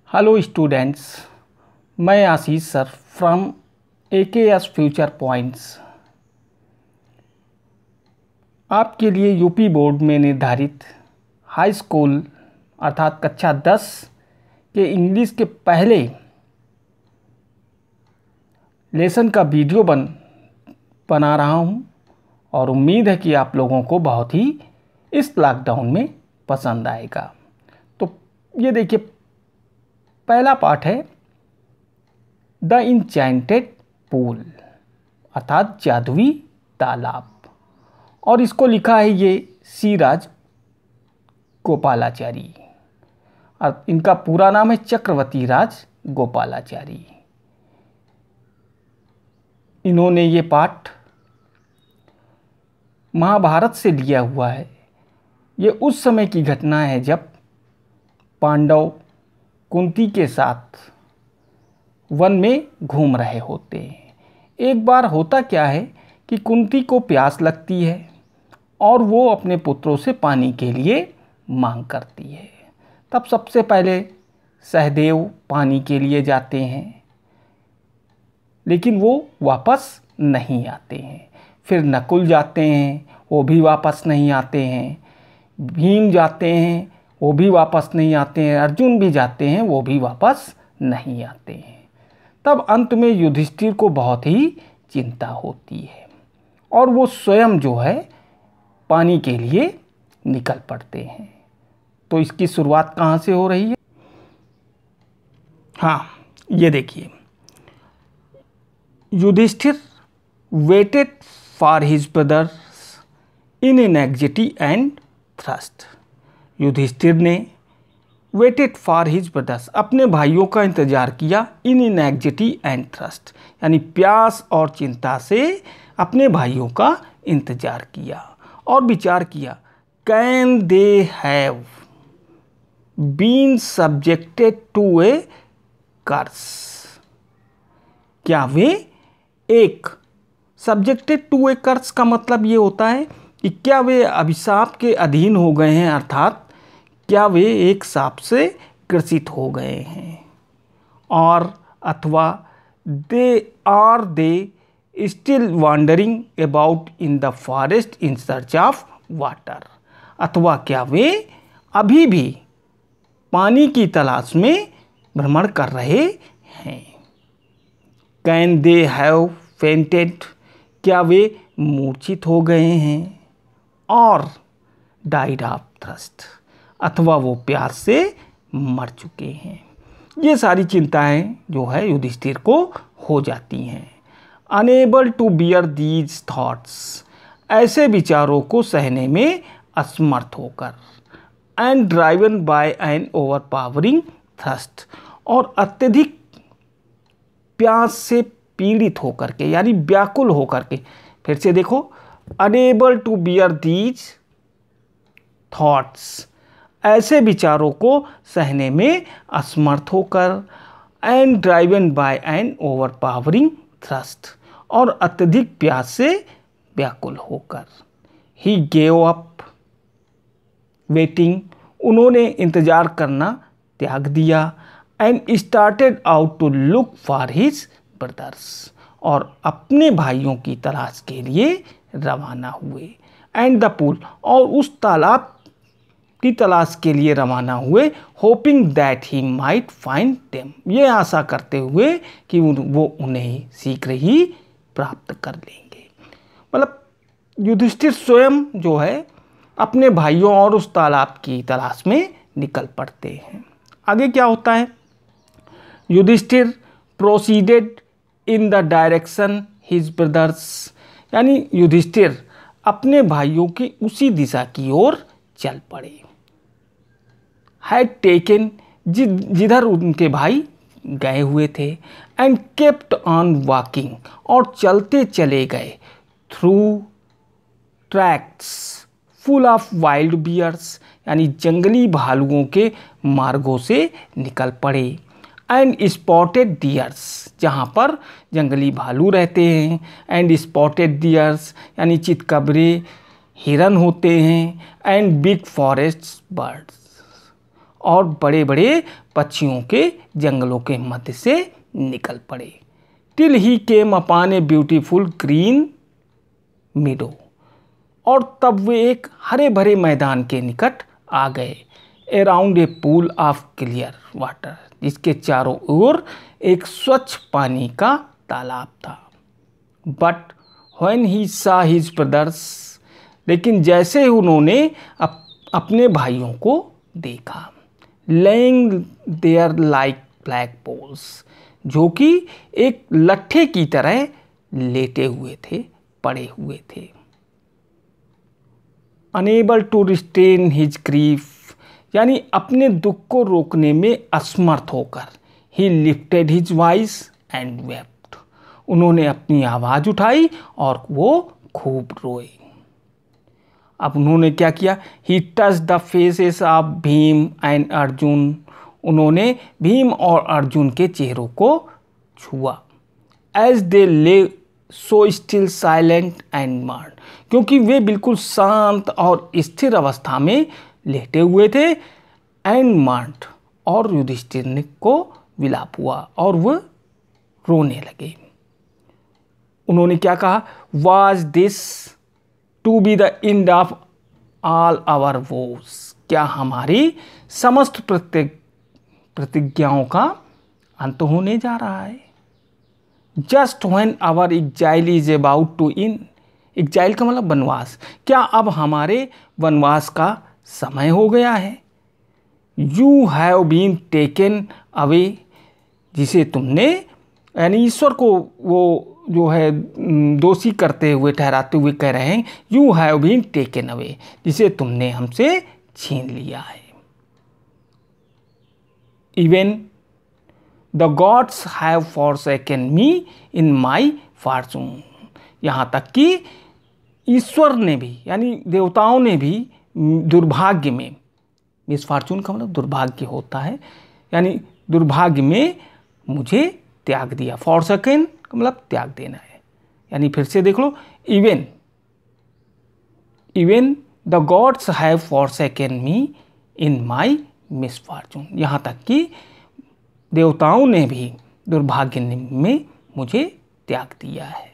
Hello students, मैं Ashish sir from AKS future points आपके लिए यूपी बोर्ड में निर्धारित हाई स्कूल अर्थात कक्षा 10 के इंग्लिश के पहले लेसन का वीडियो बना रहा हूं और उम्मीद है कि आप लोगों को बहुत ही इस लॉकडाउन में पसंद आएगा। तो ये देखिए, पहला पार्ट है द इंचेंटेड पूल अर्थात जादुई तालाब, और इसको लिखा है ये सी राज गोपालाचारी। और इनका पूरा नाम है चक्रवर्ती राज गोपालाचारी। इन्होंने ये पाठ महाभारत से लिया हुआ है। ये उस समय की घटना है जब पांडव कुंती के साथ वन में घूम रहे होते हैं। एक बार होता क्या है कि कुंती को प्यास लगती है और वो अपने पुत्रों से पानी के लिए मांग करती है। तब सबसे पहले सहदेव पानी के लिए जाते हैं, लेकिन वो वापस नहीं आते हैं। फिर नकुल जाते हैं, वो भी वापस नहीं आते हैं। भीम जाते हैं, वो भी वापस नहीं आते हैं। अर्जुन भी जाते हैं, वो भी वापस नहीं आते हैं। तब अंत में युधिष्ठिर को बहुत ही चिंता होती है और वो स्वयं जो है पानी के लिए निकल पड़ते हैं। तो इसकी शुरुआत कहाँ से हो रही है? हाँ, ये देखिए, Yudhishthira waited for his brothers in anxiety and thirst. Yudhishthira ने वेटेड फॉर हिज ब्रदर्स अपने भाइयों का इंतजार किया इन एंग्जाइटी एंड थ्रस्ट, यानी प्यास और चिंता से अपने भाइयों का इंतजार किया और विचार किया, can they have been subjected to a curse. क्या वे एक सब्जेक्टेड टू ए कर्स का मतलब ये होता है कि क्या वे अभिशाप के अधीन हो गए हैं, अर्थात क्या वे एक सांप से ग्रसित हो गए हैं, और अथवा they still wondering about in the forest in search of water. अथवा क्या वे अभी भी पानी की तलाश में भ्रमण कर रहे हैं। कैन दे हैव फेंटेड, क्या वे मूर्छित हो गए हैं, और डाइड ऑफ थ्रस्ट, अथवा वो प्यास से मर चुके हैं। ये सारी चिंताएं जो है युधिष्ठिर को हो जाती हैं। Unable to bear these thoughts, ऐसे विचारों को सहने में असमर्थ होकर, and driven by an overpowering thirst, और अत्यधिक प्यास से पीड़ित होकर के, यानी व्याकुल होकर के। फिर से देखो, unable to bear these thoughts, ऐसे विचारों को सहने में असमर्थ होकर, and driven by an overpowering thirst, और अत्यधिक प्यास से व्याकुल होकर, ही गेव अप वेटिंग, उन्होंने इंतजार करना त्याग दिया, and started out to look for his brothers, और अपने भाइयों की तलाश के लिए रवाना हुए। एंड द पूल, और उस तालाब की तलाश के लिए रवाना हुए। Hoping that he might find them, ये आशा करते हुए कि वो उन्हें शीघ्र ही प्राप्त कर लेंगे। मतलब युधिष्ठिर स्वयं जो है अपने भाइयों और उस तालाब की तलाश में निकल पड़ते हैं। आगे क्या होता है? Yudhishthira proceeded in the direction his brothers, यानी युधिष्ठिर अपने भाइयों की उसी दिशा की ओर चल पड़े। हैड टेकन, जिधर उनके भाई गए हुए थे। एंड केप्ट ऑन वॉकिंग, और चलते चले गए। Through tracts full of wild bears, यानी जंगली भालुओं के मार्गों से निकल पड़े। एंड स्पॉटेड डियर्स, जहाँ पर जंगली भालू रहते हैं। एंड स्पॉटेड डियर्स, यानी चितकबरे हिरन होते हैं। एंड बिग फॉरेस्ट बर्ड्स, और बड़े बड़े पक्षियों के जंगलों के मध्य से निकल पड़े। Till he came upon a beautiful green मीडो, और तब वे एक हरे भरे मैदान के निकट आ गए। Around a pool of clear water, जिसके चारों ओर एक स्वच्छ पानी का तालाब था। बट व्हेन ही सा हिज ब्रदर्स, लेकिन जैसे ही उन्होंने अपने भाइयों को देखा, lying there like black poles, जो कि एक लट्ठे की तरह लेटे हुए थे, पड़े हुए थे। Unable to restrain his grief, यानी अपने दुख को रोकने में असमर्थ होकर, he lifted his voice and wept, उन्होंने अपनी आवाज उठाई और वो खूब रोए। अब उन्होंने क्या किया? He touch the faces of Bhim and Arjun, उन्होंने भीम और अर्जुन के चेहरों को छुआ। एज दे ले सो स्टिल साइलेंट एंड मर्न, क्योंकि वे बिल्कुल शांत और स्थिर अवस्था में लेटे हुए थे। एंड मर्न, और युधिष्ठिर को विलाप हुआ और वह रोने लगे। उन्होंने क्या कहा? Was this to be the end of all our woes, क्या हमारी समस्त प्रतिज्ञाओं का अंत होने जा रहा है? Just when our exile is about to end, exile का मतलब वनवास, क्या अब हमारे वनवास का समय हो गया है? You have been taken away, जिसे तुमने, यानी ईश्वर को वो जो है दोषी करते हुए, ठहराते हुए कह रहे हैं, you have been taken away, जिसे तुमने हमसे छीन लिया है। Even the gods have forsaken me in my fortune, यहाँ तक कि ईश्वर ने भी, यानी देवताओं ने भी दुर्भाग्य में, मिसफॉर्चून का मतलब दुर्भाग्य होता है, यानी दुर्भाग्य में मुझे त्याग दिया। फॉरसेकन का मतलब त्याग देना है, यानी फिर से देख लो, even the gods have forsaken me in my misfortune, यहाँ तक कि देवताओं ने भी दुर्भाग्य में मुझे त्याग दिया है।